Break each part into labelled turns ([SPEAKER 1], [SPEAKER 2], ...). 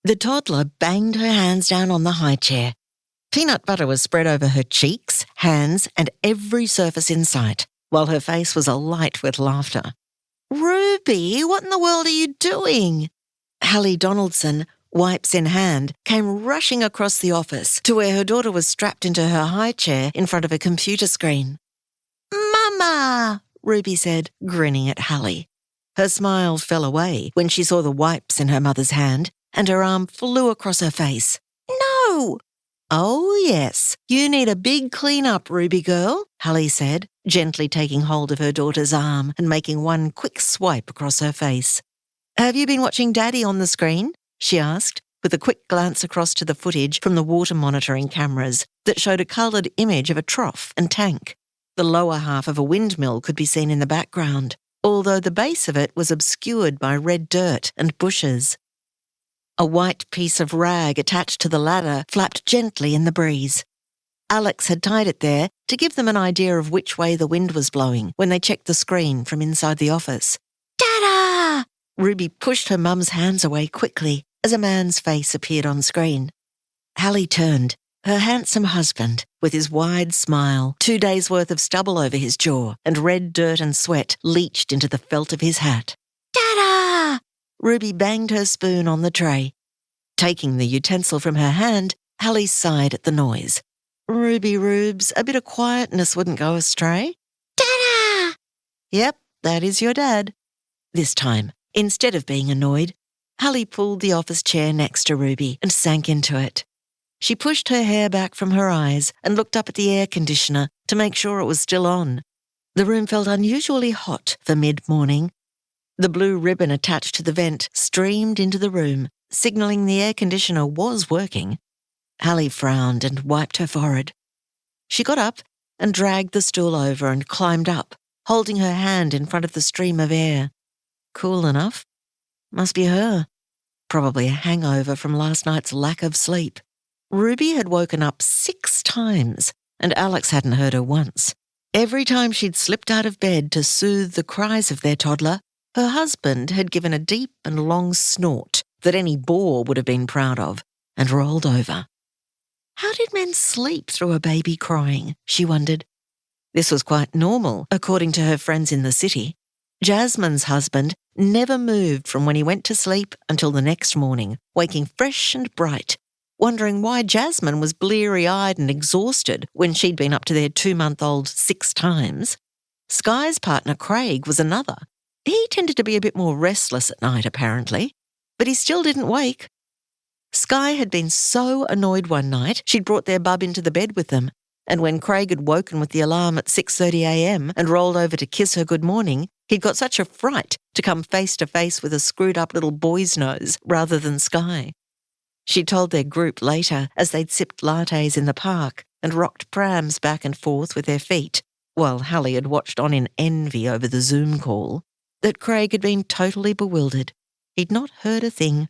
[SPEAKER 1] The toddler banged her hands down on the high chair. Peanut butter was spread over her cheeks, hands, and every surface in sight, while her face was alight with laughter. "Ruby, what in the world are you doing?" Hallie Donaldson, wipes in hand, came rushing across the office to where her daughter was strapped into her high chair in front of a computer screen. "Mama," Ruby said, grinning at Hallie. Her smile fell away when she saw the wipes in her mother's hand, and her arm flew across her face. "No!" "Oh, yes, you need a big clean-up, Ruby girl," Hallie said, gently taking hold of her daughter's arm and making one quick swipe across her face. "Have you been watching Daddy on the screen?" she asked, with a quick glance across to the footage from the water monitoring cameras that showed a coloured image of a trough and tank. The lower half of a windmill could be seen in the background, although the base of it was obscured by red dirt and bushes. A white piece of rag attached to the ladder flapped gently in the breeze. Alex had tied it there to give them an idea of which way the wind was blowing when they checked the screen from inside the office. "Dada!" Ruby pushed her mum's hands away quickly as a man's face appeared on screen. Hallie turned. Her handsome husband, with his wide smile, 2 days' worth of stubble over his jaw, and red dirt and sweat leached into the felt of his hat. "Dada!" Ruby banged her spoon on the tray. Taking the utensil from her hand, Hallie sighed at the noise. "Ruby Rubes, a bit of quietness wouldn't go astray." "Dada!" "Yep, that is your dad." This time, instead of being annoyed, Hallie pulled the office chair next to Ruby and sank into it. She pushed her hair back from her eyes and looked up at the air conditioner to make sure it was still on. The room felt unusually hot for mid-morning. The blue ribbon attached to the vent streamed into the room, signalling the air conditioner was working. Hallie frowned and wiped her forehead. She got up and dragged the stool over and climbed up, holding her hand in front of the stream of air. Cool enough. Must be her. Probably a hangover from last night's lack of sleep. Ruby had woken up 6 times, and Alex hadn't heard her once. Every time she'd slipped out of bed to soothe the cries of their toddler, her husband had given a deep and long snort that any boar would have been proud of, and rolled over. How did men sleep through a baby crying, she wondered. This was quite normal, according to her friends in the city. Jasmine's husband never moved from when he went to sleep until the next morning, waking fresh and bright, wondering why Jasmine was bleary-eyed and exhausted when she'd been up to their 2-month-old 6 times. Sky's partner, Craig, was another. He tended to be a bit more restless at night, apparently, but he still didn't wake. Sky had been so annoyed one night she'd brought their bub into the bed with them, and when Craig had woken with the alarm at 6:30 a.m. and rolled over to kiss her good morning, he'd got such a fright to come face to face with a screwed-up little boy's nose rather than Sky. She told their group later, as they'd sipped lattes in the park and rocked prams back and forth with their feet, while Hallie had watched on in envy over the Zoom call, that Craig had been totally bewildered. He'd not heard a thing.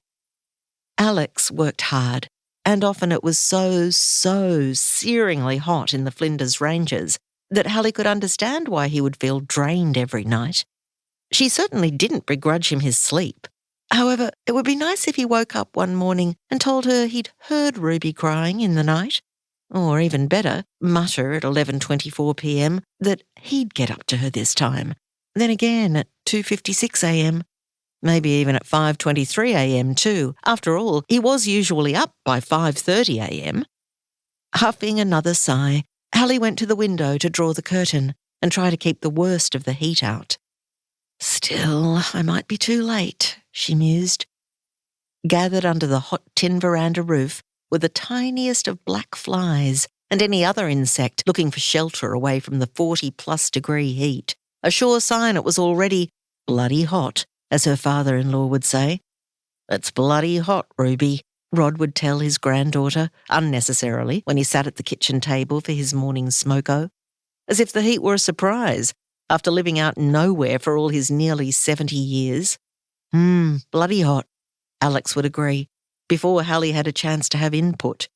[SPEAKER 1] Alex worked hard, and often it was so searingly hot in the Flinders Ranges that Hallie could understand why he would feel drained every night. She certainly didn't begrudge him his sleep. However, it would be nice if he woke up one morning and told her he'd heard Ruby crying in the night, or even better, mutter at 11:24 p.m. that he'd get up to her this time, then again at 2:56 a.m., maybe even at 5:23 a.m. too. After all, he was usually up by 5:30 a.m. Huffing another sigh, Hallie went to the window to draw the curtain and try to keep the worst of the heat out. Still, I might be too late, she mused. Gathered under the hot tin veranda roof were the tiniest of black flies and any other insect looking for shelter away from the 40-plus degree heat, a sure sign it was already bloody hot, as her father-in-law would say. "It's bloody hot, Ruby," Rod would tell his granddaughter, unnecessarily, when he sat at the kitchen table for his morning smoko, as if the heat were a surprise, after living out nowhere for all his nearly 70 years. Bloody hot, Alex would agree, before Hallie had a chance to have input.